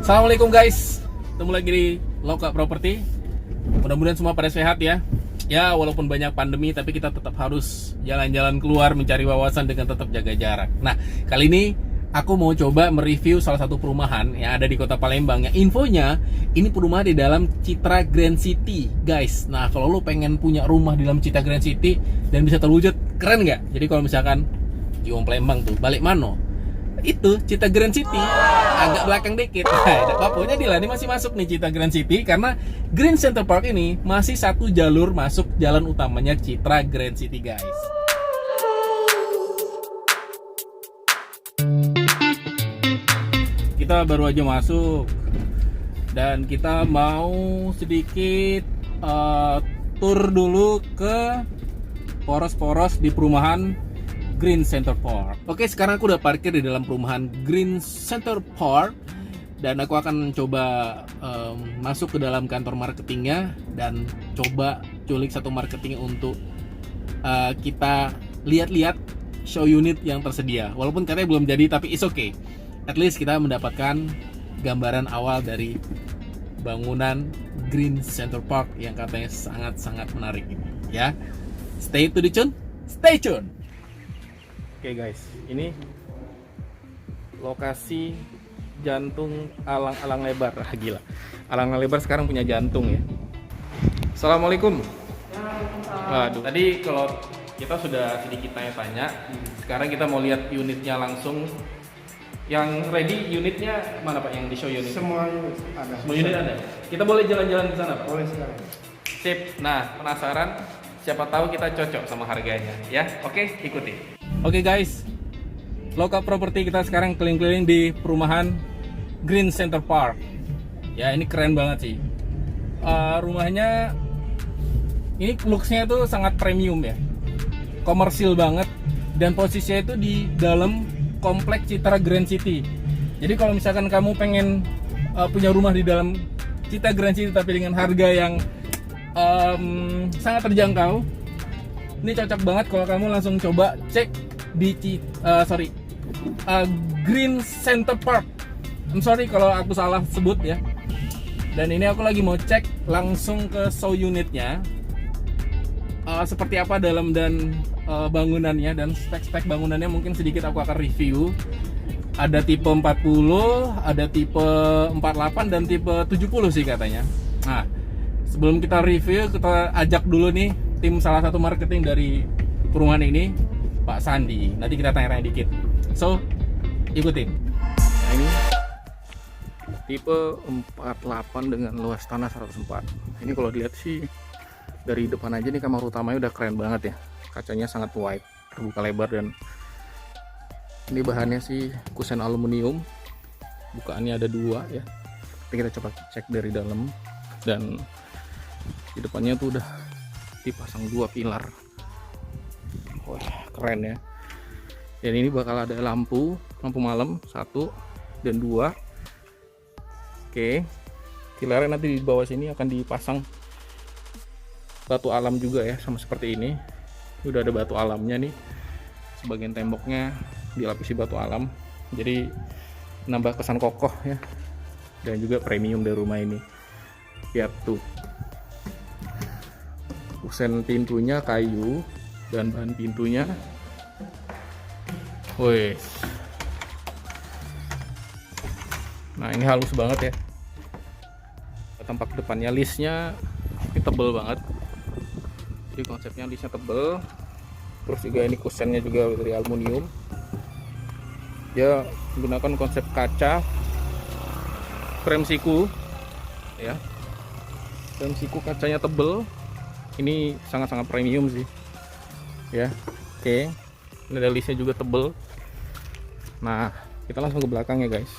Assalamualaikum guys, ketemu lagi di Loka Property. Mudah-mudahan semua pada sehat ya. Ya walaupun banyak pandemi tapi kita tetap harus jalan-jalan keluar mencari wawasan dengan tetap jaga jarak. Nah kali ini aku mau coba mereview salah satu perumahan yang ada di kota Palembang. Yang infonya ini perumahan di dalam Citra Grand City guys. Nah kalau lo pengen punya rumah di dalam Citra Grand City dan bisa terwujud, keren nggak? Jadi kalau misalkan di Palembang tuh balik mano itu Citra Grand City agak belakang dikit. Nah, pokoknya Dilani masih masuk nih Citra Grand City karena Green Center Park ini masih satu jalur masuk jalan utamanya Citra Grand City guys. Kita baru aja masuk dan kita mau sedikit tur dulu ke poros-poros di perumahan Green Center Park. Oke, sekarang aku udah parkir di dalam perumahan Green Center Park dan aku akan coba masuk ke dalam kantor marketingnya dan coba culik satu marketing untuk kita lihat-lihat show unit yang tersedia. Walaupun katanya belum jadi tapi it's okay. At least kita mendapatkan gambaran awal dari bangunan Green Center Park yang katanya sangat-sangat menarik ini. Ya, stay tune. Oke guys, ini lokasi jantung alang-alang lebar. Gila, alang-alang lebar sekarang punya jantung ya. Assalamualaikum. Waduh, tadi kalau kita sudah sedikit tanya-tanya, sekarang kita mau lihat unitnya langsung. Yang ready unitnya mana Pak? Yang di show unit? Semua unit ada. Semua unit ada. Kita boleh jalan-jalan ke sana Pak? Boleh sekali. Sip. Nah, penasaran? Siapa tahu kita cocok sama harganya ya. Oke, ikuti. Oke guys, Loka Property kita sekarang keliling-keliling di perumahan Green Center Park. Ya ini keren banget sih. Rumahnya ini looks-nya tuh sangat premium ya, komersil banget dan posisinya itu di dalam kompleks Citra Grand City. Jadi kalau misalkan kamu pengen punya rumah di dalam Citra Grand City tapi dengan harga yang sangat terjangkau, ini cocok banget kalau kamu langsung coba cek di Green Center Park. I'm sorry kalau aku salah sebut ya. Dan ini aku lagi mau cek langsung ke show unitnya, seperti apa dalam dan bangunannya dan spek-spek bangunannya mungkin sedikit aku akan review. Ada tipe 40, ada tipe 48 dan tipe 70 sih katanya. Nah, sebelum kita review, kita ajak dulu nih tim salah satu marketing dari perumahan ini, Pak Sandi. Nanti kita tanya-tanya dikit. So, ikutin. Nah, ini tipe 48 dengan luas tanah 104. Ini kalau dilihat sih dari depan aja nih kamar utamanya udah keren banget ya. Kacanya sangat wide, terbuka lebar dan ini bahannya sih kusen aluminium. Bukaannya ada dua ya. Nanti kita coba cek dari dalam dan di depannya tuh udah dipasang dua pilar. Wah, keren ya. Dan ini bakal ada lampu malam 1 dan 2. Oke. Pilarnya nanti di bawah sini akan dipasang batu alam juga ya, sama seperti ini. Udah ada batu alamnya nih. Sebagian temboknya dilapisi batu alam. Jadi nambah kesan kokoh ya. Dan juga premium dari rumah ini. Lihat tuh. Kusen pintunya kayu dan bahan pintunya, woi. Nah ini halus banget ya. Tampak depannya listnya ini tebel banget. Jadi konsepnya listnya tebel. Terus juga ini kusennya juga dari aluminium. Dia menggunakan konsep kaca, frame siku, ya. Frame siku kacanya tebel. Ini sangat-sangat premium sih. Ya, oke. Ini ada listnya juga tebel. Nah, kita langsung ke belakang ya guys.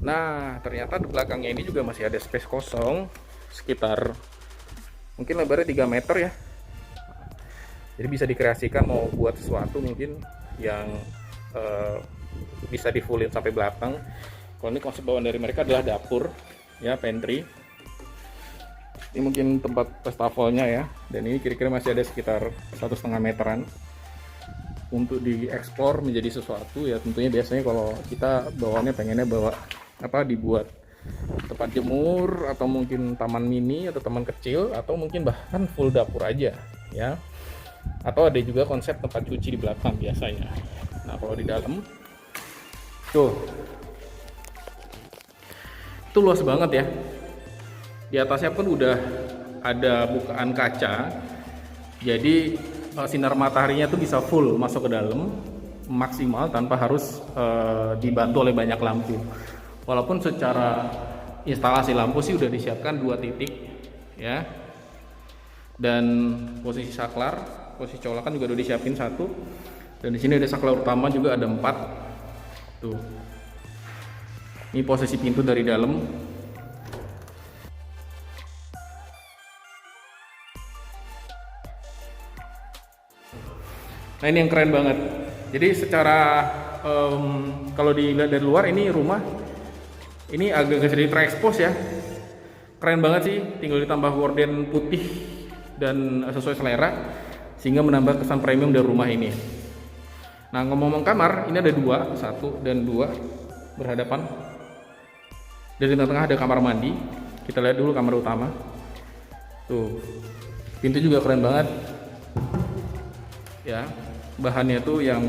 Nah, ternyata di belakangnya ini juga masih ada space kosong sekitar mungkin lebarnya 3 meter ya. Jadi bisa dikreasikan mau buat sesuatu mungkin yang bisa di fullin sampai belakang. Kalau ini konsep bawaan dari mereka adalah dapur ya, pantry. Ini mungkin tempat wastafelnya ya, dan ini kira-kira masih ada sekitar 1,5 meteran. untuk dieksplor menjadi sesuatu ya. Tentunya biasanya kalau kita bawaannya pengennya bawa dibuat tempat jemur, atau mungkin taman mini atau taman kecil, atau mungkin bahkan full dapur aja ya. Atau ada juga konsep tempat cuci di belakang biasanya. Nah kalau di dalam tuh itu luas banget ya. Di atasnya pun udah ada bukaan kaca, jadi sinar mataharinya tuh bisa full masuk ke dalam maksimal tanpa harus dibantu oleh banyak lampu. Walaupun secara instalasi lampu sih udah disiapkan 2 titik ya, dan posisi saklar, posisi colokan juga udah disiapin 1, dan di sini ada saklar utama juga ada 4 tuh. Ini posisi pintu dari dalam. Nah ini yang keren banget. Jadi secara kalau dilihat dari luar ini rumah ini agak sedikit terekspos ya. Keren banget sih, tinggal ditambah gorden putih dan sesuai selera sehingga menambah kesan premium dari rumah ini. Nah ngomong-ngomong kamar, ini ada 2, 1 dan 2 berhadapan. Dan di tengah-tengah ada kamar mandi. Kita lihat dulu kamar utama. Tuh, pintu juga keren banget. Ya, bahannya tuh yang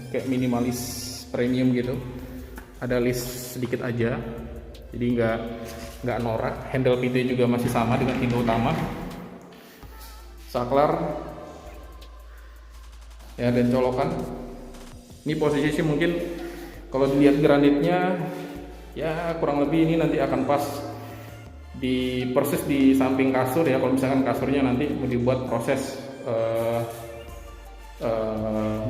kayak minimalis premium gitu. Ada list sedikit aja, jadi nggak norak. Handle pintu juga masih sama dengan pintu utama. Saklar ya, dan colokan. Ini posisi sih mungkin kalau dilihat granitnya ya kurang lebih ini nanti akan pas di persis di samping kasur ya. Kalau misalkan kasurnya nanti mau dibuat proses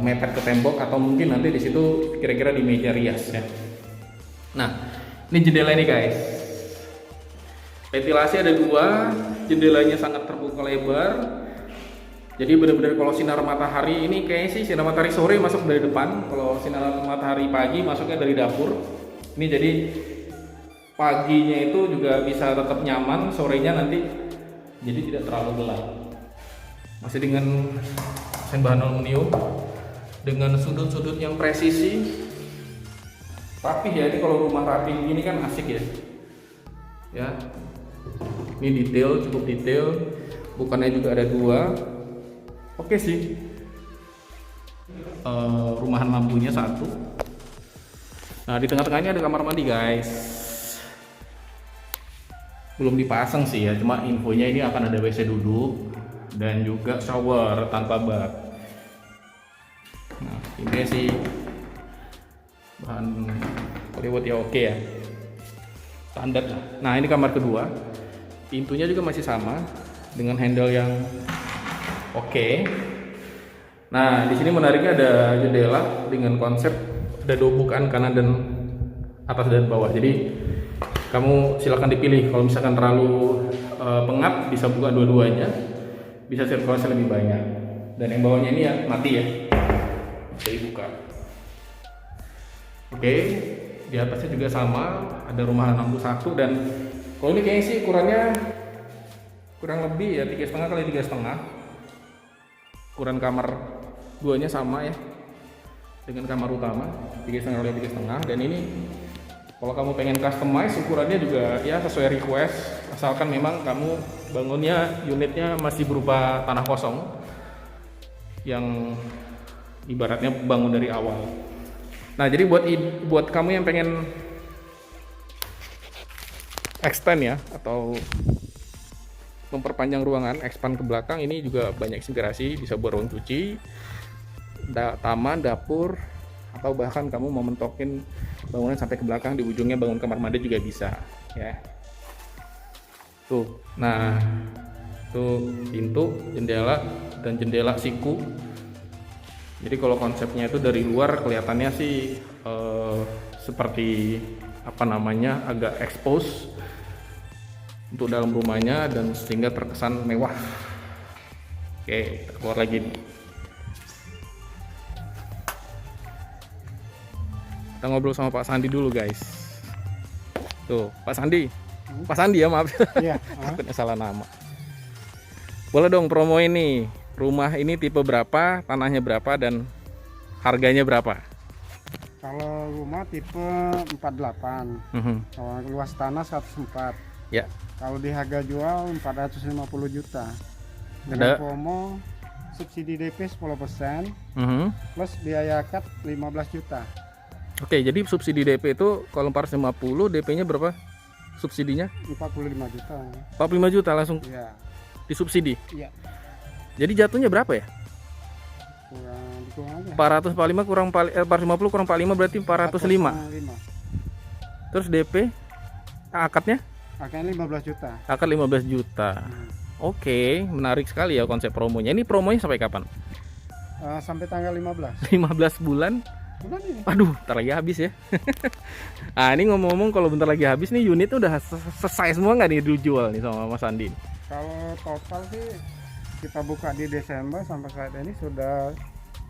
mepet ke tembok, atau mungkin nanti di situ kira-kira di meja rias ya. Nah, ini jendela ini guys. Ventilasi ada 2, jendelanya sangat terbuka lebar. Jadi benar-benar kalau sinar matahari ini kayaknya sih sinar matahari sore masuk dari depan, kalau sinar matahari pagi masuknya dari dapur. Ini jadi paginya itu juga bisa tetap nyaman, sorenya nanti jadi tidak terlalu gelap. Masih dengan bahan aluminium dengan sudut-sudut yang presisi. Rapih ya, ini kalau rumah rapi gini kan asik ya. Ya. Ini detail, cukup detail. Bukannya juga ada 2. Oke sih. Rumahan lampunya 1. Nah, di tengah-tengahnya ada kamar mandi, guys. Belum dipasang sih ya, cuma infonya ini akan ada WC duduk dan juga shower tanpa bak. Nah, ini sih bahan Hollywood ya, oke ya, standar lah. Nah ini kamar kedua, pintunya juga masih sama dengan handle yang oke. Nah di sini menariknya ada jendela dengan konsep ada 2 bukaan kanan dan atas dan bawah. Jadi kamu silakan dipilih, kalau misalkan terlalu pengap bisa buka dua-duanya, bisa sirkulasi lebih banyak. Dan yang bawahnya ini ya mati ya, bisa dibuka. Oke, di atasnya juga sama, ada rumahan lampu 1, dan kalau ini kayaknya sih ukurannya kurang lebih ya 3,5 kali 3,5. Ukuran kamar duanya sama ya dengan kamar utama, 3,5 kali 3,5. Dan ini kalau kamu pengen customize ukurannya juga ya sesuai request, asalkan memang kamu bangunnya unitnya masih berupa tanah kosong yang ibaratnya bangun dari awal. Nah jadi buat kamu yang pengen extend ya, atau memperpanjang ruangan, expand ke belakang, ini juga banyak inspirasi. Bisa buat ruang cuci, taman, dapur, atau bahkan kamu mau mentokin bangunan sampai ke belakang, di ujungnya bangun kamar mandi juga bisa ya. Tuh, nah tuh pintu, jendela, dan jendela siku. Jadi kalau konsepnya itu dari luar kelihatannya sih seperti apa namanya, agak expose untuk dalam rumahnya, dan sehingga terkesan mewah. Oke, kita keluar lagi nih. Kita ngobrol sama Pak Sandi dulu guys. Tuh Pak Sandi, Pak Sandi ya, maaf. Iya. Takutnya salah nama. Boleh dong promo ini. Rumah ini tipe berapa, tanahnya berapa, dan Harganya berapa? Kalau rumah tipe 48, kalau luas tanah 104. Ya. Kalau di harga jual 450 juta. Ada. Dengan promo subsidi DP 10%, plus biaya akad 15 juta. Oke, jadi subsidi DP itu kalau 450, DP-nya berapa? Subsidinya? 45 juta. 45 juta langsung Iya. disubsidi. Iya. Jadi jatuhnya berapa ya? Kurang aja. 445 kurang 450 kurang 45 berarti 405. 405. Terus DP akadnya? Akadnya 15 juta. Akad 15 juta. Oke, menarik sekali ya konsep promonya. Ini promonya sampai kapan? Sampai tanggal 15. 15 bulan. Bulan ini. Aduh, ntar lagi habis ya. Nah, ini ngomong-ngomong kalau bentar lagi habis nih, unitnya udah selesai semua nggak nih dijual nih sama Mas Andi? Kalau total sih kita buka di Desember sampai saat ini sudah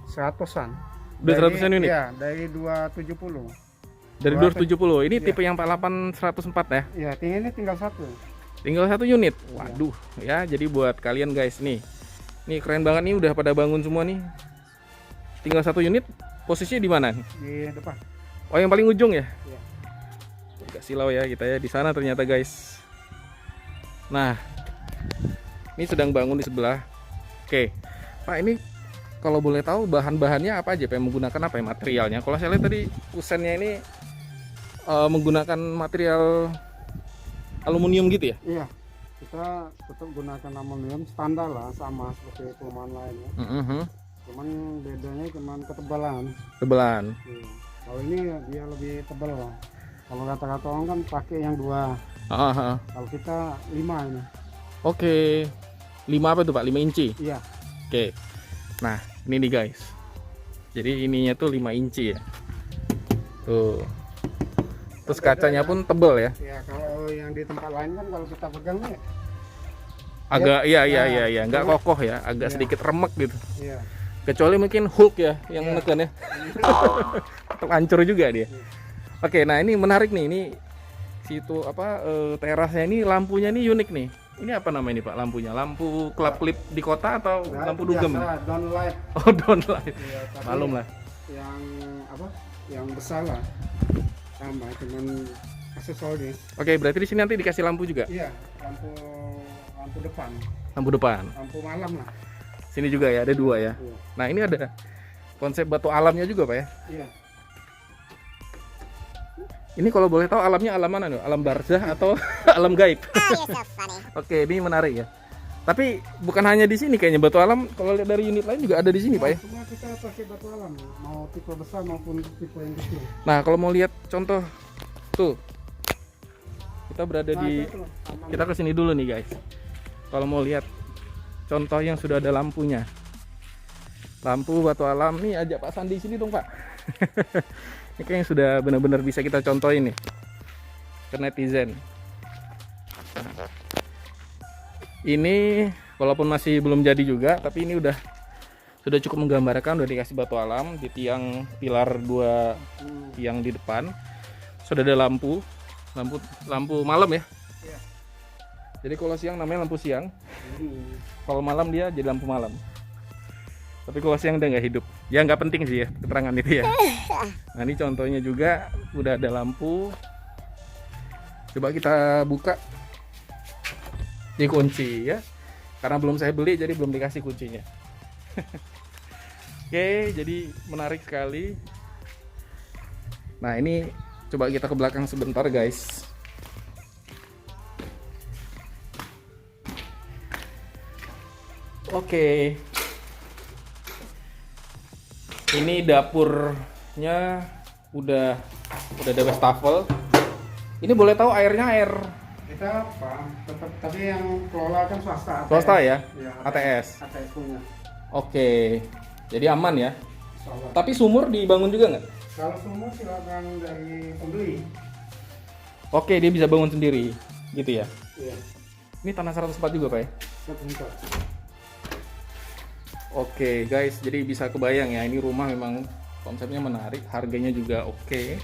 100-an. Udah 100-an unit? Iya, dari 270. Dari 270. Ini iya. tipe yang 48 104 ya? Iya, ini tinggal satu. Tinggal satu unit. Waduh, ya jadi buat kalian guys nih. Nih keren banget nih, udah pada bangun semua nih. Tinggal satu unit. Posisinya di mana? Di depan. Oh, yang paling ujung ya? Iya. Agak silau ya kita ya di sana ternyata guys. Nah, ini sedang bangun di sebelah. Oke, Pak, ini kalau boleh tahu bahan-bahannya apa aja? Pak, yang menggunakan apa ya materialnya? Kalau saya lihat tadi kusennya ini menggunakan material aluminium gitu ya? Iya. Kita tetap gunakan aluminium standar lah, sama seperti perumahan lainnya. Cuman bedanya cuman ketebalan. Tebalan. Iya. Kalau ini dia lebih tebal. Kalau kata-kata orang kan pakai yang 2. Kalau kita 5 ini. Oke. 5 apa tuh Pak? 5 inci? Iya. Oke. Nah, ini nih guys. Jadi ininya tuh 5 inci ya. Tuh. Terus kacanya pun tebel ya. Ya, kalau yang di tempat lain kan kalau kita pegang nih Agak iya, nggak kokoh ya, agak sedikit remek gitu. Iya. Kecuali mungkin Hulk ya yang neken ya. Tetap hancur juga dia. Oke, nah ini menarik nih, ini situ apa terasnya ini, lampunya ini unik nih. Ini apa namanya ini Pak lampunya? Lampu kelap klip di kota atau lampu dugem? Downlight. Oh, downlight. Ya, Malum lah. Yang apa? Yang besar lah. Sama cuman aksesoris. Oke, berarti di sini nanti dikasih lampu juga? Iya, lampu depan. Lampu depan. Lampu malam lah. Sini juga ya, ada 2 ya. Iya. Nah, ini ada konsep batu alamnya juga Pak ya? Iya. Ini kalau boleh tahu alamnya alam mana nih? Alam barzah atau alam gaib? Oke, ini menarik ya. Tapi bukan hanya di sini kayaknya batu alam, kalau lihat dari unit lain juga ada di sini Pak ya? Semua kita pakai batu alam, mau tipe besar maupun tipe yang kecil. Nah, kalau mau lihat contoh tuh, kita berada di, kita kesini dulu nih guys. Kalau mau lihat contoh yang sudah ada lampunya, lampu batu alam nih, ajak Pak Sandi sini dong Pak. Ini kayaknya sudah benar-benar bisa kita contohin nih ke netizen. Ini walaupun masih belum jadi juga, tapi ini sudah cukup menggambarkan. Udah dikasih batu alam di tiang pilar 2 tiang di depan. Sudah ada lampu malam ya. Iya. Jadi kalau siang namanya lampu siang, kalau malam dia jadi lampu malam. Tapi kalau siang udah nggak hidup. Ya nggak penting sih ya keterangan itu ya. Nah, ini contohnya juga udah ada lampu. Coba kita buka. Ini kunci ya. Karena belum saya beli jadi belum dikasih kuncinya. Oke, jadi menarik sekali. Nah, ini coba kita ke belakang sebentar guys. Oke. Ini dapurnya udah ada wastafel. Ini boleh tahu airnya air Kita apa? Tetap, tapi yang kelola kan swasta. swasta ya? Ya, ATS. ATS punya. Oke. Jadi aman ya. Insyaallah. Tapi sumur dibangun juga nggak? Kalau semua silakan dari pembeli. Oke, dia bisa bangun sendiri gitu ya. Iya. Ini tanah 104 juga Pak ya? Sebentar. Oke guys, jadi bisa kebayang ya, ini rumah memang konsepnya menarik, harganya juga oke.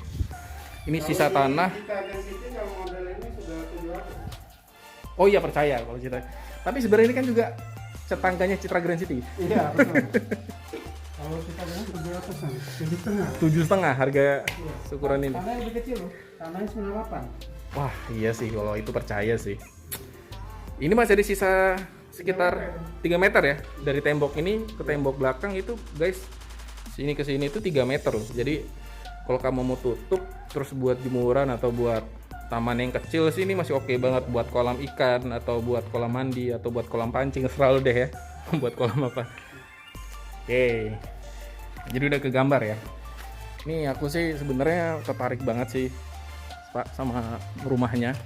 Ini sisa tanah. Kita density kalau model ini sudah 700. Oh iya, percaya kalau cerita. Tapi sebenarnya ini kan juga tetangganya Citra Grand City. Iya, betul. Kalau kita bilang 700-an, 7,5. 7,5 harga ukuran ini. Tanahnya lebih kecil loh, tanahnya 98. Wah iya sih kalau itu percaya sih. Ini masih ada sisa sekitar 3 meter ya dari tembok ini ke tembok belakang itu guys. Sini ke sini itu 3 meter loh. Jadi kalau kamu mau tutup terus buat jemuran atau buat taman yang kecil sih ini masih oke banget buat kolam ikan atau buat kolam mandi atau buat kolam pancing selalu deh ya. Buat kolam apa. Oke. Jadi udah ke gambar ya. Ini aku sih sebenarnya tertarik banget sih Pak sama rumahnya.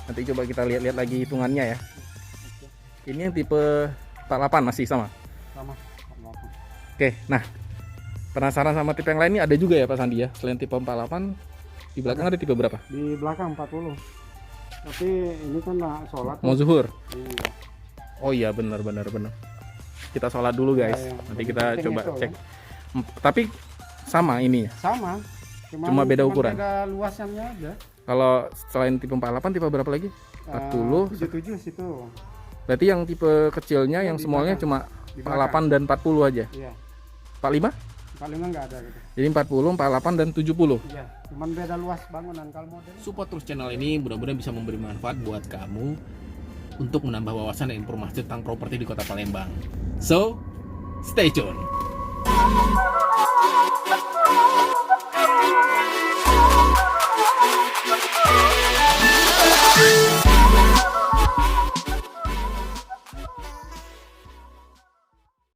Nanti coba kita lihat-lihat lagi hitungannya ya. Ini yang tipe 48 masih sama. Sama. Oke, nah penasaran sama tipe yang lain ini ada juga ya Pak Sandi ya. Selain tipe 48 di belakang ada tipe berapa? Di belakang 40. Tapi ini kan sholat. Mau zuhur. Iya. Oh iya benar. Kita sholat dulu guys. Ya, Nanti kita penting coba itu, cek. Tapi sama ini ya. Sama. Cuma beda ukuran. Beda luasannya aja. Kalau selain tipe 48 tipe berapa lagi? 40. 77 situ. Berarti yang tipe kecilnya yang di smallnya belakang. cuma Di 48 dan 40 aja. Iya. 45? 45 nggak ada gitu. Jadi 40, 48 dan 70. Iya. Cuman beda luas bangunan kalau model. Support terus channel ini, mudah-mudahan bisa memberi manfaat buat kamu untuk menambah wawasan dan informasi tentang properti di Kota Palembang. So, stay tune.